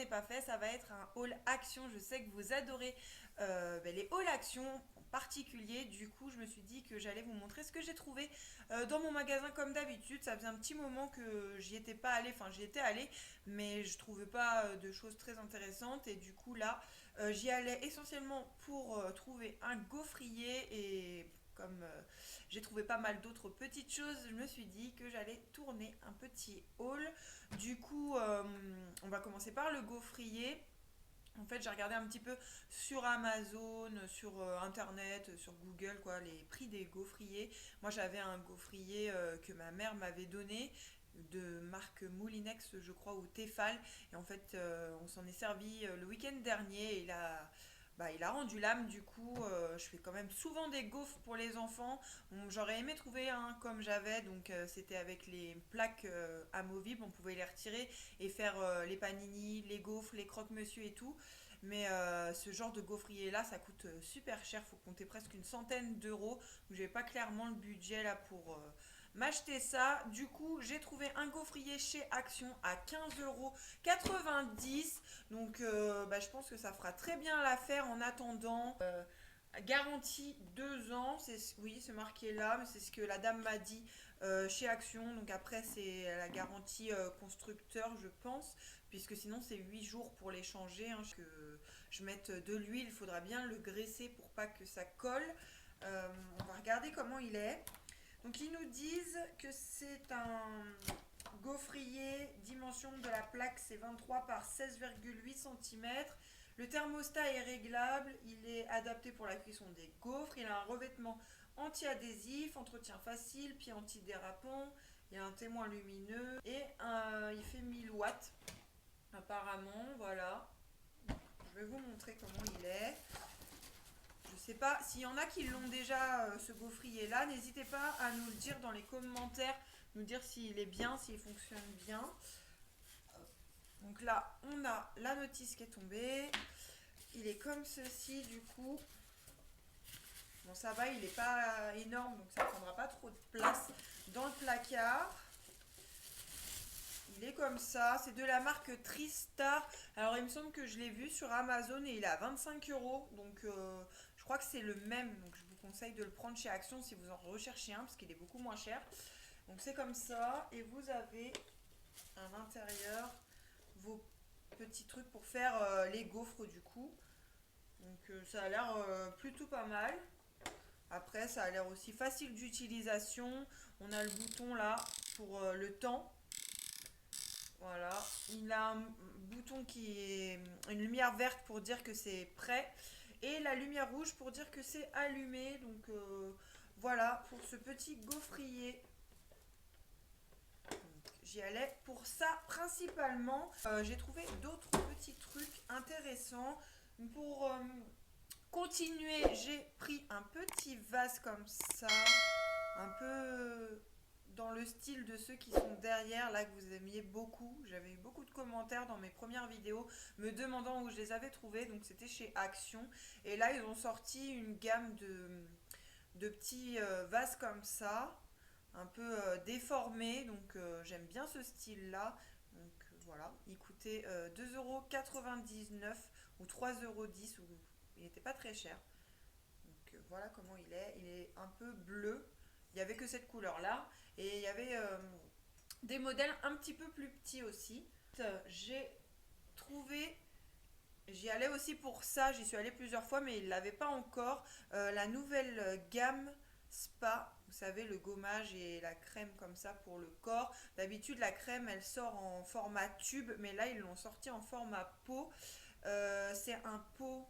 n'est pas fait, ça va être un haul action. Je sais que vous adorez les hauls action en particulier. Du coup, je me suis dit que j'allais vous montrer ce que j'ai trouvé dans mon magasin comme d'habitude. Ça faisait un petit moment que j'y étais pas allée, enfin j'y étais allée, mais je trouvais pas de choses très intéressantes. Et du coup là, j'y allais essentiellement pour trouver un gaufrier et comme j'ai trouvé pas mal d'autres petites choses, je me suis dit que j'allais tourner un petit haul. Du coup, on va commencer par le gaufrier. En fait, j'ai regardé un petit peu sur Amazon, sur Internet, sur Google, quoi, les prix des gaufriers. Moi, j'avais un gaufrier que ma mère m'avait donné de marque Moulinex, je crois, ou Tefal. Et en fait, on s'en est servi le week-end dernier et il a rendu l'âme. Du coup, je fais quand même souvent des gaufres pour les enfants. Bon, j'aurais aimé trouver un comme j'avais, donc c'était avec les plaques amovibles, on pouvait les retirer et faire les panini, les gaufres, les croque-monsieur et tout. Mais ce genre de gaufrier là, ça coûte super cher, faut compter presque une centaine d'euros. Donc j'ai pas clairement le budget là pour m'acheter ça. Du coup, j'ai trouvé un gaufrier chez Action à 15,90 €. Donc je pense que ça fera très bien l'affaire en attendant. Garantie 2 ans, oui, c'est marqué là, mais c'est ce que la dame m'a dit chez Action. Donc après, c'est la garantie constructeur, je pense, puisque sinon c'est 8 jours pour les changer, hein, que je mette de l'huile, il faudra bien le graisser pour pas que ça colle. On va regarder comment il est. Donc ils nous disent que c'est un gaufrier, dimension de la plaque c'est 23 par 16,8 cm. Le thermostat est réglable, il est adapté pour la cuisson des gaufres, il a un revêtement anti-adhésif, entretien facile, pied antidérapant, il y a un témoin lumineux et il fait 1000 watts apparemment, voilà. Je vais vous montrer comment il est. Je sais pas s'il y en a qui l'ont déjà ce gaufrier là, n'hésitez pas à nous le dire dans les commentaires, nous dire s'il est bien, s'il fonctionne bien. Donc là, on a la notice qui est tombée. Il est comme ceci du coup. Bon, ça va, il n'est pas énorme, donc ça ne prendra pas trop de place dans le placard. Il est comme ça, c'est de la marque Tristar. Alors il me semble que je l'ai vu sur Amazon et il est à 25 €. Donc je crois que c'est le même. Donc je vous conseille de le prendre chez Action si vous en recherchez un parce qu'il est beaucoup moins cher. Donc c'est comme ça. Et vous avez à l'intérieur vos petits trucs pour faire les gaufres du coup. Donc ça a l'air plutôt pas mal. Après ça a l'air aussi facile d'utilisation. On a le bouton là pour le temps. Voilà, il a un bouton qui est une lumière verte pour dire que c'est prêt et la lumière rouge pour dire que c'est allumé. Donc voilà pour ce petit gaufrier. J'y allais pour ça principalement. J'ai trouvé d'autres petits trucs intéressants. Pour continuer, j'ai pris un petit vase comme ça, un peu dans le style de ceux qui sont derrière, là que vous aimiez beaucoup. J'avais eu beaucoup de commentaires dans mes premières vidéos me demandant où je les avais trouvés, donc c'était chez Action. Et là, ils ont sorti une gamme de petits vases comme ça, un peu déformés, donc j'aime bien ce style-là. Donc voilà, il coûtait 2,99 € ou 3,10 €, ou il n'était pas très cher. Donc voilà comment il est un peu bleu. Il n'y avait que cette couleur-là. Et il y avait des modèles un petit peu plus petits aussi. J'ai trouvé, j'y allais aussi pour ça, j'y suis allée plusieurs fois, mais il ne l'avait pas encore, la nouvelle gamme Spa. Vous savez, le gommage et la crème comme ça pour le corps. D'habitude, la crème, elle sort en format tube, mais là, ils l'ont sorti en format pot. C'est un pot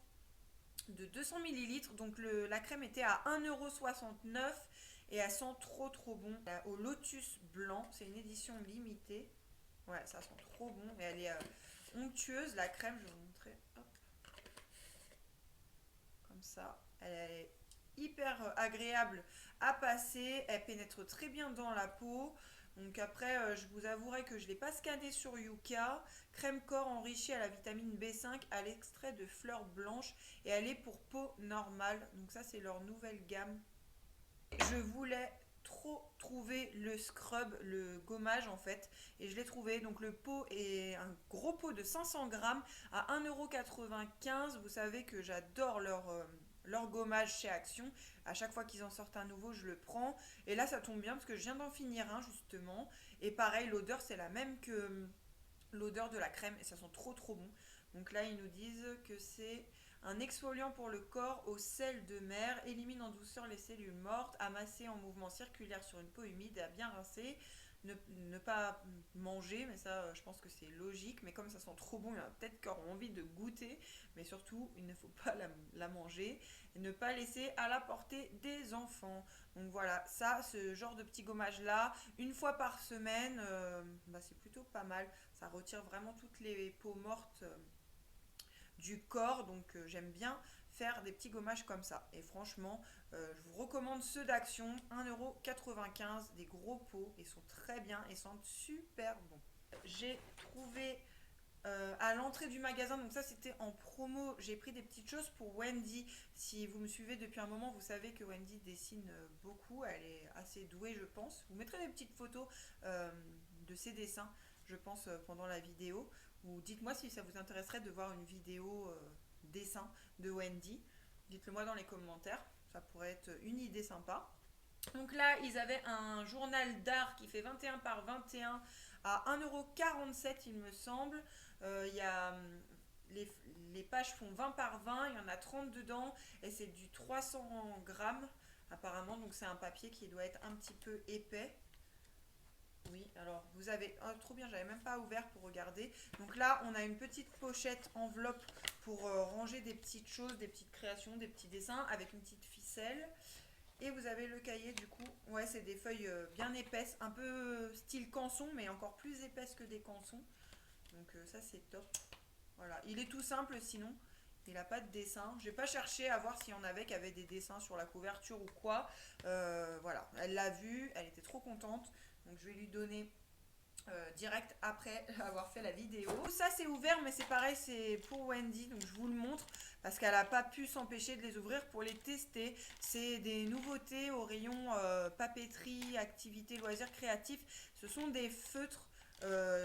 de 200 millilitres. Donc la crème était à 1,69 € et elle sent trop trop bon. Au lotus blanc, c'est une édition limitée. Ouais, ça sent trop bon. Et elle est onctueuse, la crème, je vais vous montrer. Hop. Comme ça. Elle est hyper agréable à passer. Elle pénètre très bien dans la peau. Donc après, je vous avouerai que je ne l'ai pas scanné sur Yuka. Crème corps enrichie à la vitamine B5 à l'extrait de fleurs blanches et elle est pour peau normale. Donc ça, c'est leur nouvelle gamme. Je voulais trop trouvé le scrub, le gommage en fait, et je l'ai trouvé. Donc le pot est un gros pot de 500 grammes à 1,95 €. Vous savez que j'adore leur gommage chez Action. À chaque fois qu'ils en sortent un nouveau, je le prends. Et là, ça tombe bien parce que je viens d'en finir un justement. Et pareil, l'odeur c'est la même que l'odeur de la crème et ça sent trop trop bon. Donc là, ils nous disent que c'est un exfoliant pour le corps au sel de mer, élimine en douceur les cellules mortes, amassé en mouvement circulaire sur une peau humide et à bien rincer. Ne pas manger, mais ça, je pense que c'est logique. Mais comme ça sent trop bon, il y en a peut-être qui auront envie de goûter. Mais surtout, il ne faut pas la manger et ne pas laisser à la portée des enfants. Donc voilà, ça, ce genre de petit gommage là, une fois par semaine, c'est plutôt pas mal. Ça retire vraiment toutes les peaux mortes du corps, donc j'aime bien faire des petits gommages comme ça. Et franchement, je vous recommande ceux d'Action, 1,95 €, des gros pots, ils sont très bien et sentent super bon. J'ai trouvé à l'entrée du magasin, donc ça c'était en promo, j'ai pris des petites choses pour Wendy. Si vous me suivez depuis un moment, vous savez que Wendy dessine beaucoup, elle est assez douée je pense. Vous mettrez des petites photos de ses dessins, je pense, pendant la vidéo. Ou dites-moi si ça vous intéresserait de voir une vidéo dessin de Wendy. Dites-le moi dans les commentaires, ça pourrait être une idée sympa. Donc là, ils avaient un journal d'art qui fait 21 par 21 à 1,47 € il me semble. Il y a les pages font 20 par 20, il y en a 30 dedans et c'est du 300 grammes apparemment. Donc c'est un papier qui doit être un petit peu épais. Oui, alors vous avez... Oh, trop bien, j'avais même pas ouvert pour regarder. Donc là, on a une petite pochette enveloppe pour ranger des petites choses, des petites créations, des petits dessins avec une petite ficelle. Et vous avez le cahier du coup. Ouais, c'est des feuilles bien épaisses, un peu style canson, mais encore plus épaisses que des cansons. Donc ça, c'est top. Voilà, il est tout simple sinon. Il n'a pas de dessin. J'ai pas cherché à voir s'il y en avait qui avaient des dessins sur la couverture ou quoi. Voilà, elle l'a vu, elle était trop contente. Donc je vais lui donner direct après avoir fait la vidéo. Ça c'est ouvert mais c'est pareil, c'est pour Wendy, donc je vous le montre parce qu'elle n'a pas pu s'empêcher de les ouvrir pour les tester. C'est des nouveautés au rayon papeterie, activités, loisirs créatifs. Ce sont des feutres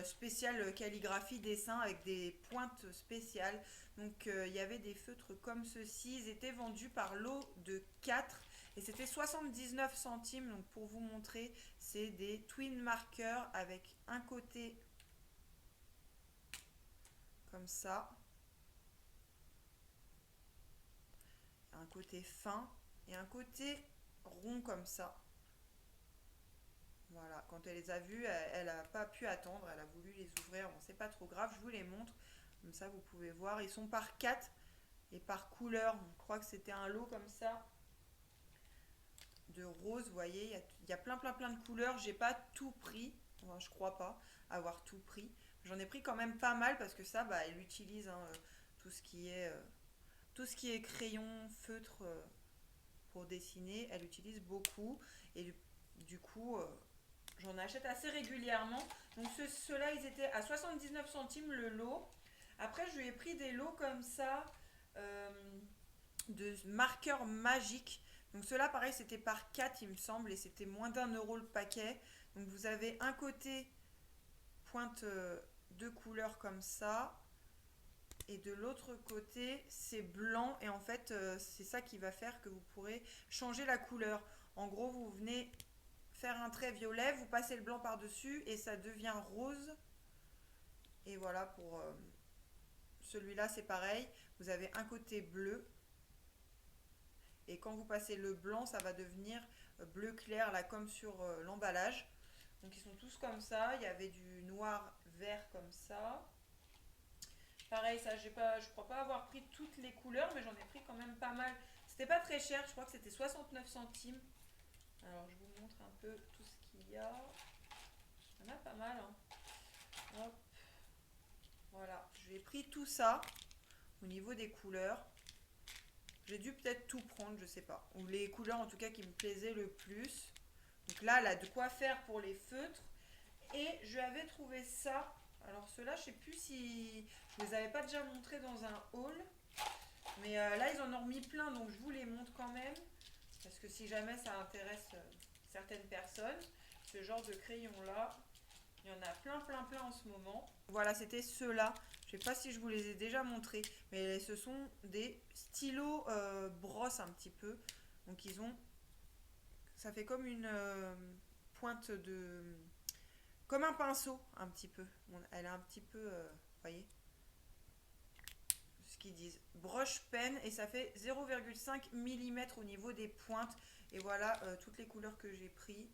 spécial calligraphie, dessin avec des pointes spéciales. Donc il y avait des feutres comme ceci, ils étaient vendus par lot de 4 et c'était 79 centimes. Donc pour vous montrer, c'est des twin markers avec un côté comme ça, un côté fin et un côté rond comme ça. Voilà, quand elle les a vus, elle n'a pas pu attendre, elle a voulu les ouvrir. Bon, c'est pas trop grave, je vous les montre. Comme ça, vous pouvez voir. Ils sont par 4 et par couleur. Je crois que c'était un lot comme ça de rose. Vous voyez, il y a plein de couleurs. J'ai pas tout pris. Enfin, je crois pas avoir tout pris. J'en ai pris quand même pas mal parce que ça, elle utilise tout ce qui est crayon, feutre pour dessiner. Elle utilise beaucoup. Et du coup... j'en achète assez régulièrement. Donc ceux-là, ils étaient à 79 centimes le lot. Après, je lui ai pris des lots comme ça de marqueurs magiques. Donc ceux-là, pareil, c'était par 4, il me semble, et c'était moins d'1 € le paquet. Donc vous avez un côté pointe de couleur comme ça. Et de l'autre côté, c'est blanc. Et en fait, c'est ça qui va faire que vous pourrez changer la couleur. En gros, vous venez... faire un trait violet, vous passez le blanc par-dessus et ça devient rose. Et voilà, pour celui-là, c'est pareil. Vous avez un côté bleu. Et quand vous passez le blanc, ça va devenir bleu clair, là, comme sur l'emballage. Donc, ils sont tous comme ça. Il y avait du noir vert comme ça. Pareil, ça, je crois pas avoir pris toutes les couleurs, mais j'en ai pris quand même pas mal. C'était pas très cher, je crois que c'était 69 centimes. Alors, je vous montre un peu tout ce qu'il y a. Il y en a pas mal. Hein. Hop. Voilà, je lui ai pris tout ça au niveau des couleurs. J'ai dû peut-être tout prendre, je sais pas. Ou les couleurs en tout cas qui me plaisaient le plus. Donc là, elle a de quoi faire pour les feutres. Et je lui avais trouvé ça. Alors ceux-là, je sais plus si je les avais pas déjà montrés dans un haul. Mais là, ils en ont remis plein, donc je vous les montre quand même. Parce que si jamais ça intéresse certaines personnes. Ce genre de crayon là, il y en a plein en ce moment. Voilà, c'était ceux-là. Je ne sais pas si je vous les ai déjà montrés, mais ce sont des stylos brosse un petit peu. Donc ils ont, ça fait comme une pointe de, comme un pinceau un petit peu. Elle est un petit peu, vous voyez, ce qu'ils disent. Brush pen et ça fait 0,5 mm au niveau des pointes. Et voilà toutes les couleurs que j'ai pris.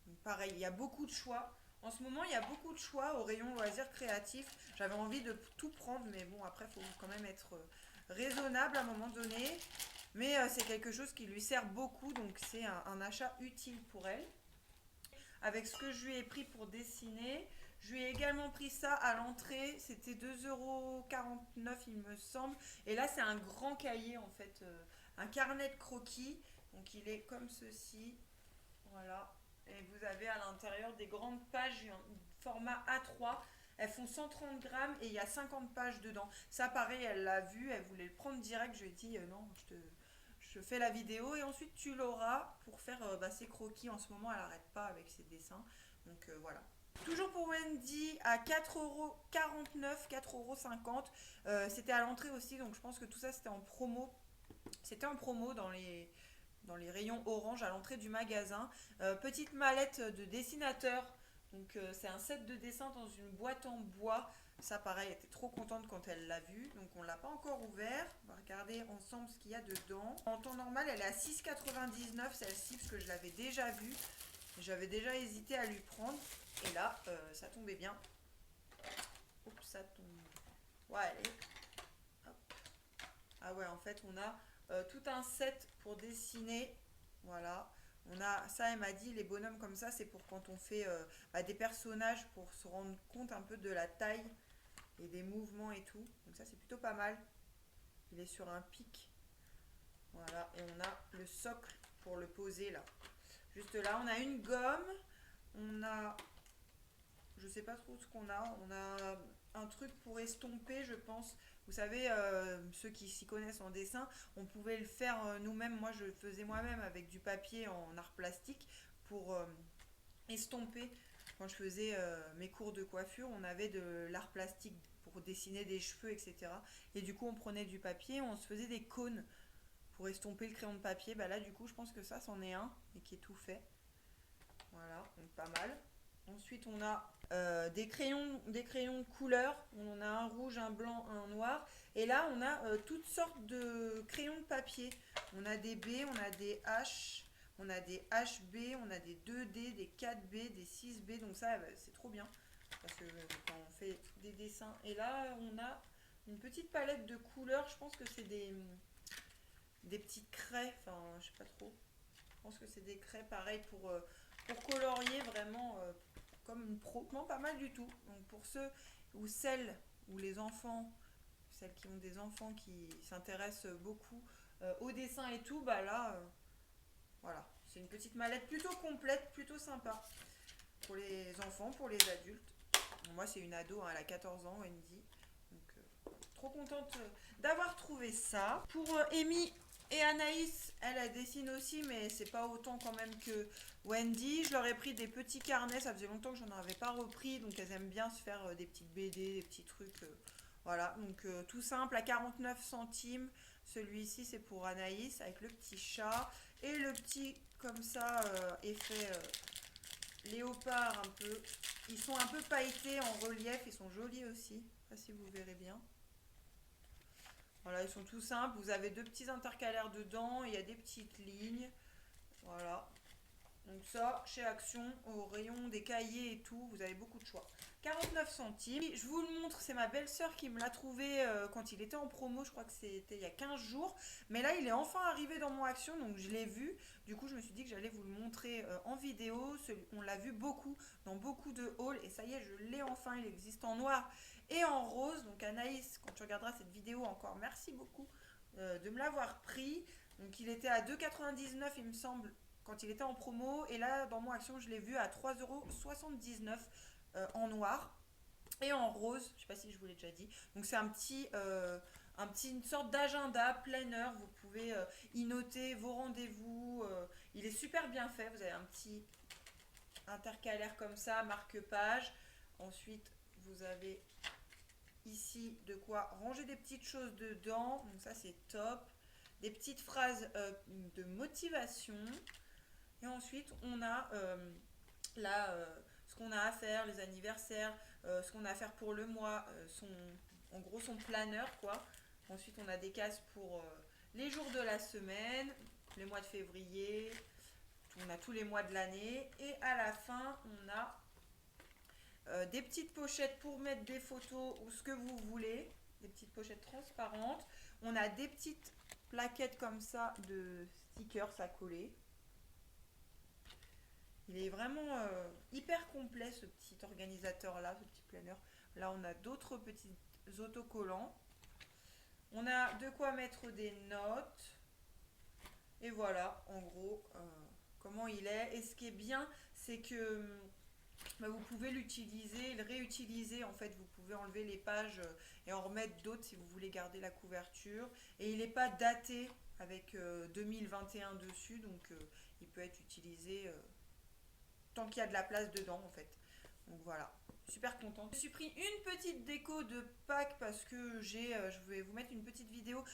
Donc, pareil, il y a beaucoup de choix. En ce moment, il y a beaucoup de choix au rayon loisirs créatifs. J'avais envie de tout prendre, mais bon, après, il faut quand même être raisonnable à un moment donné. Mais c'est quelque chose qui lui sert beaucoup, donc c'est un achat utile pour elle. Avec ce que je lui ai pris pour dessiner, je lui ai également pris ça à l'entrée. C'était 2,49 € il me semble. Et là, c'est un grand cahier en fait, un carnet de croquis. Donc il est comme ceci. Voilà. Et vous avez à l'intérieur des grandes pages, format A3. Elles font 130 grammes et il y a 50 pages dedans. Ça, pareil, elle l'a vu, elle voulait le prendre direct. Je lui ai dit non, je fais la vidéo et ensuite tu l'auras pour faire ses croquis. En ce moment, elle n'arrête pas avec ses dessins. Donc voilà. Toujours pour Wendy à 4,49 €, 4,50 €. C'était à l'entrée aussi, donc je pense que tout ça c'était en promo. C'était en promo dans les rayons orange à l'entrée du magasin. Petite mallette de dessinateur. Donc c'est un set de dessin dans une boîte en bois. Ça pareil, elle était trop contente quand elle l'a vu. Donc on ne l'a pas encore ouvert. On va regarder ensemble ce qu'il y a dedans. En temps normal, elle est à 6,99 € celle-ci parce que je l'avais déjà vue. J'avais déjà hésité à lui prendre. Et là, ça tombait bien. Oups, ça tombe. Ouais, allez. Hop. Ah ouais, en fait, on a tout un set pour dessiner. Voilà. On a ça, elle m'a dit, les bonhommes comme ça, c'est pour quand on fait des personnages pour se rendre compte un peu de la taille et des mouvements et tout. Donc ça, c'est plutôt pas mal. Il est sur un pic. Voilà. Et on a le socle pour le poser là. Juste là, on a une gomme. On a, je sais pas trop ce qu'on a. On a un truc pour estomper, je pense. Vous savez, ceux qui s'y connaissent en dessin, on pouvait le faire nous-mêmes. Moi, je le faisais moi-même avec du papier en art plastique pour estomper. Quand je faisais mes cours de coiffure, on avait de l'art plastique pour dessiner des cheveux, etc. Et du coup, on prenait du papier, on se faisait des cônes pour estomper le crayon de papier. Bah là, du coup, je pense que ça, c'en est un et qui est tout fait. Voilà, donc pas mal. Ensuite, on a des crayons de couleur. On en a un rouge, un blanc, un noir. Et là, on a toutes sortes de crayons de papier. On a des B, on a des H, on a des HB, on a des 2D, des 4B, des 6B. Donc ça, c'est trop bien. Parce que quand on fait des dessins. Et là, on a une petite palette de couleurs. Je pense que c'est des petites craies. Enfin, je sais pas trop. Je pense que c'est des craies pareil pour colorier vraiment comme une pro. Non, pas mal du tout. Donc pour ceux ou celles ou les enfants, celles qui ont des enfants qui s'intéressent beaucoup au dessin et tout, bah là, voilà. C'est une petite mallette plutôt complète, plutôt sympa. Pour les enfants, pour les adultes. Moi, c'est une ado, hein, elle a 14 ans, Wendy. Donc, trop contente d'avoir trouvé ça. Pour Amy et Anaïs, elle dessine aussi, mais c'est pas autant quand même que Wendy. Je leur ai pris des petits carnets, ça faisait longtemps que j'en avais pas repris, donc elles aiment bien se faire des petites BD, des petits trucs. Voilà, donc tout simple, à 49 centimes. Celui-ci, c'est pour Anaïs, avec le petit chat. Et le petit, comme ça, effet léopard un peu. Ils sont un peu pailletés en relief, ils sont jolis aussi. Je sais pas si vous verrez bien. Voilà, ils sont tout simples. Vous avez deux petits intercalaires dedans. Il y a des petites lignes. Voilà. Donc ça, chez Action, au rayon des cahiers et tout, vous avez beaucoup de choix. 49 centimes. Je vous le montre, c'est ma belle-sœur qui me l'a trouvé quand il était en promo. Je crois que c'était il y a 15 jours. Mais là, il est enfin arrivé dans mon Action, donc je l'ai vu. Du coup, je me suis dit que j'allais vous le montrer en vidéo. On l'a vu beaucoup, dans beaucoup de hauls. Et ça y est, je l'ai enfin. Il existe en noir et en rose. Donc Anaïs, quand tu regarderas cette vidéo encore, merci beaucoup de me l'avoir pris. Donc il était à 2,99 € il me semble quand il était en promo. Et là, dans mon Action, je l'ai vu à 3,79 € en noir et en rose. Je sais pas si je vous l'ai déjà dit. Donc c'est un petit une sorte d'agenda planner. Vous pouvez y noter vos rendez-vous. Il est super bien fait. Vous avez un petit intercalaire comme ça, marque-page. Ensuite, vous avez ici de quoi ranger des petites choses dedans. Donc ça, c'est top. Des petites phrases de motivation. Et ensuite, on a ce qu'on a à faire, les anniversaires, ce qu'on a à faire pour le mois, en gros son planner quoi. Ensuite, on a des cases pour les jours de la semaine, les mois de février, on a tous les mois de l'année. Et à la fin, on a des petites pochettes pour mettre des photos ou ce que vous voulez, des petites pochettes transparentes. On a des petites plaquettes comme ça de stickers à coller. Il est vraiment hyper complet ce petit organisateur là, ce petit planner. Là on a d'autres petits autocollants. On a de quoi mettre des notes. Et voilà en gros comment il est. Et ce qui est bien c'est que vous pouvez l'utiliser, le réutiliser en fait. Vous pouvez enlever les pages et en remettre d'autres si vous voulez garder la couverture. Et il n'est pas daté avec 2021 dessus, donc il peut être utilisé tant qu'il y a de la place dedans en fait. Donc voilà, super contente. Je me suis pris une petite déco de Pâques parce que je vais vous mettre une petite vidéo.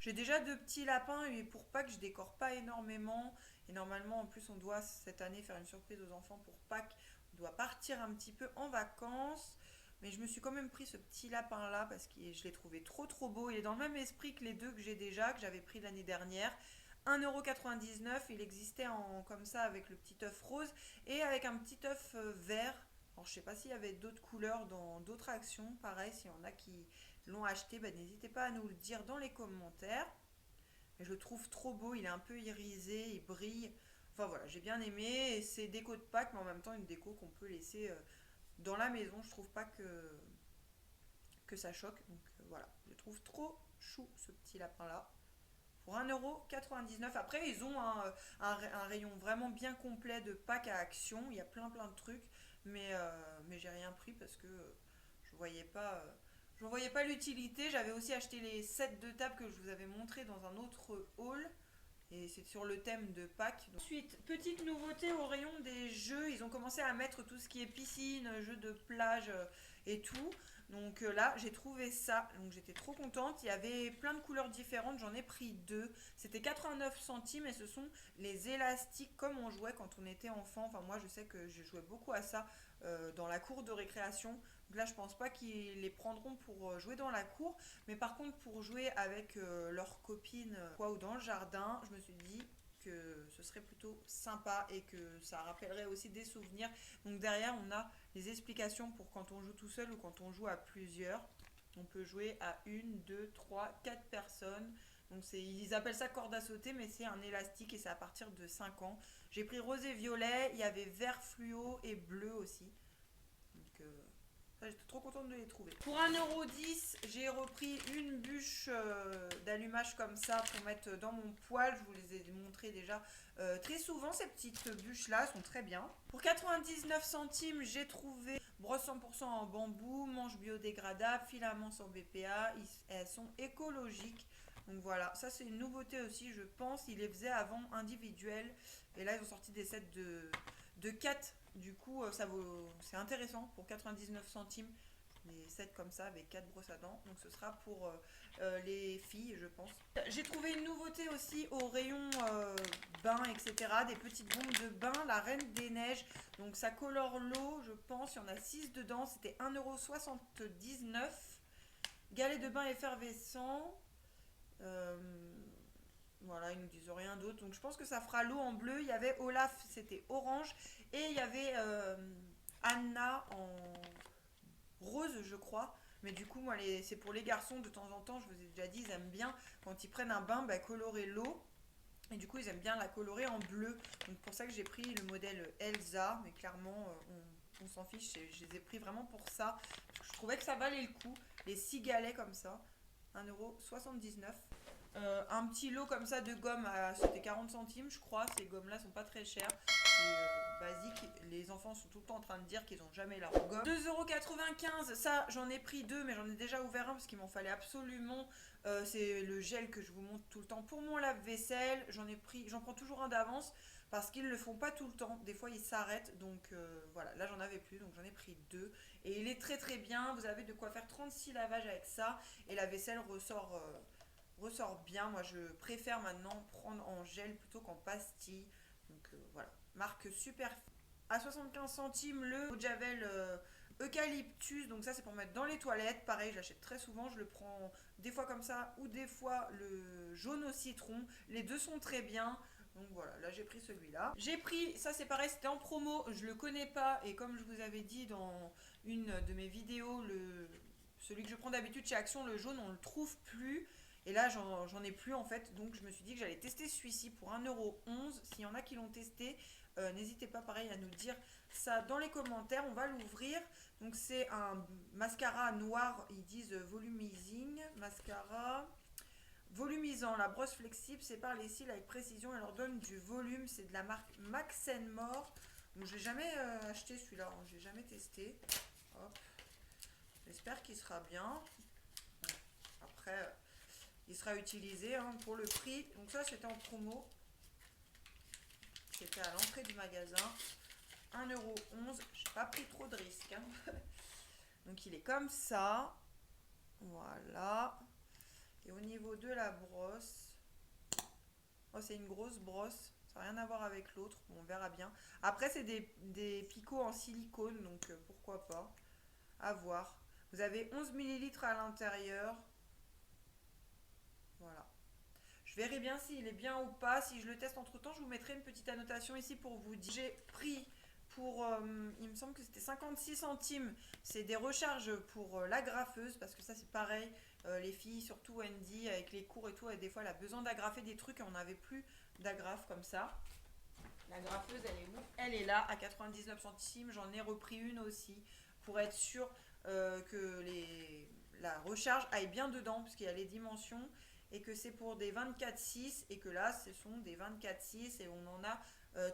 J'ai déjà deux petits lapins et pour Pâques, je décore pas énormément. Et normalement, en plus, on doit cette année faire une surprise aux enfants pour Pâques. On doit partir un petit peu en vacances. Mais je me suis quand même pris ce petit lapin là parce que je l'ai trouvé trop beau. Il est dans le même esprit que les deux que j'ai déjà, que j'avais pris l'année dernière. 1,99 €, il existait comme ça avec le petit œuf rose et avec un petit œuf vert. Alors je sais pas s'il y avait d'autres couleurs dans d'autres actions. Pareil, s'il y en a qui l'ont acheté, n'hésitez pas à nous le dire dans les commentaires. Et je le trouve trop beau, il est un peu irisé, il brille. Enfin voilà, j'ai bien aimé. Et c'est déco de Pâques, mais en même temps une déco qu'on peut laisser dans la maison. Je trouve pas que ça choque. Donc voilà, je trouve trop chou ce petit lapin là. Pour 1,99 €. Après, ils ont un rayon vraiment bien complet de Pâques à action. Il y a plein de trucs. Mais j'ai rien pris parce que je voyais pas. Je ne voyais pas l'utilité. J'avais aussi acheté les sets de table que je vous avais montré dans un autre haul. Et c'est sur le thème de Pâques. Ensuite, petite nouveauté au rayon des jeux. Ils ont commencé à mettre tout ce qui est piscine, jeux de plage et tout. Donc là, j'ai trouvé ça. Donc j'étais trop contente. Il y avait plein de couleurs différentes. J'en ai pris deux. C'était 89 centimes et ce sont les élastiques comme on jouait quand on était enfant. Enfin, moi, je sais que je jouais beaucoup à ça dans la cour de récréation. Donc là, je pense pas qu'ils les prendront pour jouer dans la cour. Mais par contre, pour jouer avec leurs copines ou dans le jardin, je me suis dit que ce serait plutôt sympa et que ça rappellerait aussi des souvenirs. Donc derrière, on a les explications pour quand on joue tout seul ou quand on joue à plusieurs. On peut jouer à 1, 2, 3, 4 personnes. Donc ils appellent ça corde à sauter, mais c'est un élastique et c'est à partir de 5 ans. J'ai pris rose et violet, il y avait vert fluo et bleu aussi. Donc j'étais trop contente de les trouver. Pour 1,10 €, j'ai repris une bûche d'allumage comme ça pour mettre dans mon poêle. Je vous les ai montrées déjà très souvent. Ces petites bûches-là sont très bien. Pour 99 centimes, j'ai trouvé brosse 100% en bambou, manche biodégradable, filaments sans BPA. Elles sont écologiques. Donc voilà, ça c'est une nouveauté aussi, je pense. Ils les faisaient avant individuels. Et là, ils ont sorti des sets de 4. Du coup, c'est intéressant pour 99 centimes. Des sets comme ça avec 4 brosses à dents. Donc ce sera pour les filles, je pense. J'ai trouvé une nouveauté aussi au rayon bain, etc. Des petites bombes de bain, la Reine des Neiges. Donc ça colore l'eau, je pense. Il y en a 6 dedans. C'était 1,79 €. Galets de bain effervescent. Voilà, ils nous disent rien d'autre. Donc je pense que ça fera l'eau en bleu. Il y avait Olaf, c'était orange. Et il y avait Anna en rose, je crois. Mais du coup, moi, c'est pour les garçons. De temps en temps, je vous ai déjà dit, ils aiment bien, quand ils prennent un bain, colorer l'eau. Et du coup, ils aiment bien la colorer en bleu. Donc pour ça que j'ai pris le modèle Elsa. Mais clairement, on s'en fiche. Je les ai pris vraiment pour ça. Parce que je trouvais que ça valait le coup. Les 6 galets comme ça. 1,79 €. Un petit lot comme ça de gomme, c'était 40 centimes je crois. Ces gommes là sont pas très chères, c'est basique. Les enfants sont tout le temps en train de dire qu'ils n'ont jamais leur gomme. 2,95 €, ça j'en ai pris deux, mais j'en ai déjà ouvert un parce qu'il m'en fallait absolument. C'est le gel que je vous montre tout le temps pour mon lave-vaisselle. J'en prends toujours un d'avance parce qu'ils le font pas tout le temps. Des fois ils s'arrêtent, donc voilà. Là j'en avais plus, donc j'en ai pris deux. Et il est très très bien. Vous avez de quoi faire 36 lavages avec ça. Et la vaisselle ressort bien. Moi je préfère maintenant prendre en gel plutôt qu'en pastille. Donc voilà, marque super. À 75 centimes le eau de javel eucalyptus, donc ça c'est pour mettre dans les toilettes. Pareil, j'achète très souvent, je le prends des fois comme ça ou des fois le jaune au citron. Les deux sont très bien. Donc voilà, là j'ai pris celui-là. J'ai pris, ça c'est pareil, c'était en promo, je le connais pas. Et comme je vous avais dit dans une de mes vidéos, celui que je prends d'habitude chez Action, le jaune, on le trouve plus. Et là, j'en ai plus en fait. Donc je me suis dit que j'allais tester celui-ci pour 1,11 €. S'il y en a qui l'ont testé, n'hésitez pas pareil à nous dire ça dans les commentaires. On va l'ouvrir. Donc c'est un mascara noir. Ils disent volumizing. Mascara volumisant. La brosse flexible sépare les cils avec précision et leur donne du volume. C'est de la marque Max More. Donc je l'ai jamais acheté celui-là. Hein. Je l'ai jamais testé. Hop. J'espère qu'il sera bien. Après, il sera utilisé hein, pour le prix. Donc ça, c'était en promo. C'était à l'entrée du magasin. 1,11 €. J'ai pas pris trop de risques. Hein. Donc il est comme ça. Voilà. Et au niveau de la brosse, oh, c'est une grosse brosse. Ça n'a rien à voir avec l'autre. Bon, on verra bien. Après, c'est des picots en silicone. Donc pourquoi pas. À voir. Vous avez 11 ml à l'intérieur. Voilà. Je verrai bien s'il est bien ou pas. Si je le teste entre temps, je vous mettrai une petite annotation ici pour vous dire. J'ai pris pour, il me semble que c'était 56 centimes. C'est des recharges pour l'agrafeuse parce que ça c'est pareil. Les filles, surtout Wendy, avec les cours et tout, et des fois elle a besoin d'agrafer des trucs et on n'avait plus d'agrafe comme ça. L'agrafeuse, elle est où? Elle est là à 99 centimes. J'en ai repris une aussi pour être sûr que la recharge aille bien dedans parce qu'il y a les dimensions. Et que c'est pour des 24,6 et que là ce sont des 24,6 et on en a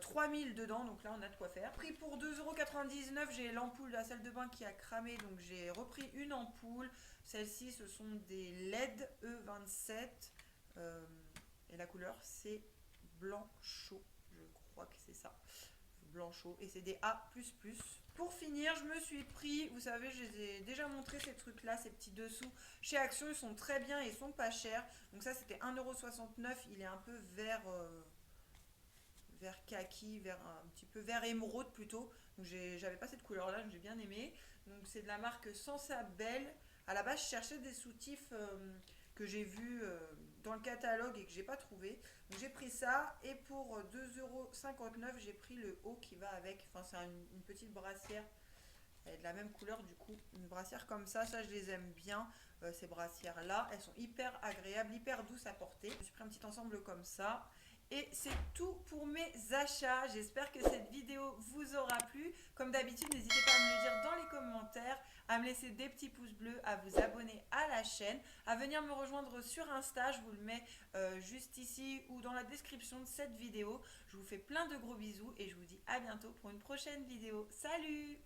3000 dedans, donc là on a de quoi faire. Prix pour 2,99 €, j'ai l'ampoule de la salle de bain qui a cramé, donc j'ai repris une ampoule. Celle-ci ce sont des LED E27 et la couleur c'est blanc chaud, je crois que c'est ça, blanc chaud, et c'est des A++. Pour finir, je me suis pris, vous savez, je les ai déjà montré ces trucs-là, ces petits dessous. Chez Action, ils sont très bien et ils sont pas chers. Donc ça, c'était 1,69 €. Il est un peu vert kaki, un petit peu vert émeraude plutôt. Donc j'avais pas cette couleur-là, j'ai bien aimé. Donc c'est de la marque Sensabelle. À la base, je cherchais des soutifs que j'ai vus dans le catalogue et que j'ai pas trouvé. Donc j'ai pris ça et pour 2,59 € j'ai pris le haut qui va avec. Enfin c'est une petite brassière. Elle est de la même couleur du coup. Une brassière comme ça je les aime bien. Ces brassières là, elles sont hyper agréables, hyper douces à porter. Je me suis pris un petit ensemble comme ça. Et c'est tout pour mes achats. J'espère que cette vidéo vous aura plu. Comme d'habitude, n'hésitez pas à me le dire dans les commentaires, à me laisser des petits pouces bleus, à vous abonner à la chaîne, à venir me rejoindre sur Insta. Je vous le mets juste ici ou dans la description de cette vidéo. Je vous fais plein de gros bisous et je vous dis à bientôt pour une prochaine vidéo. Salut!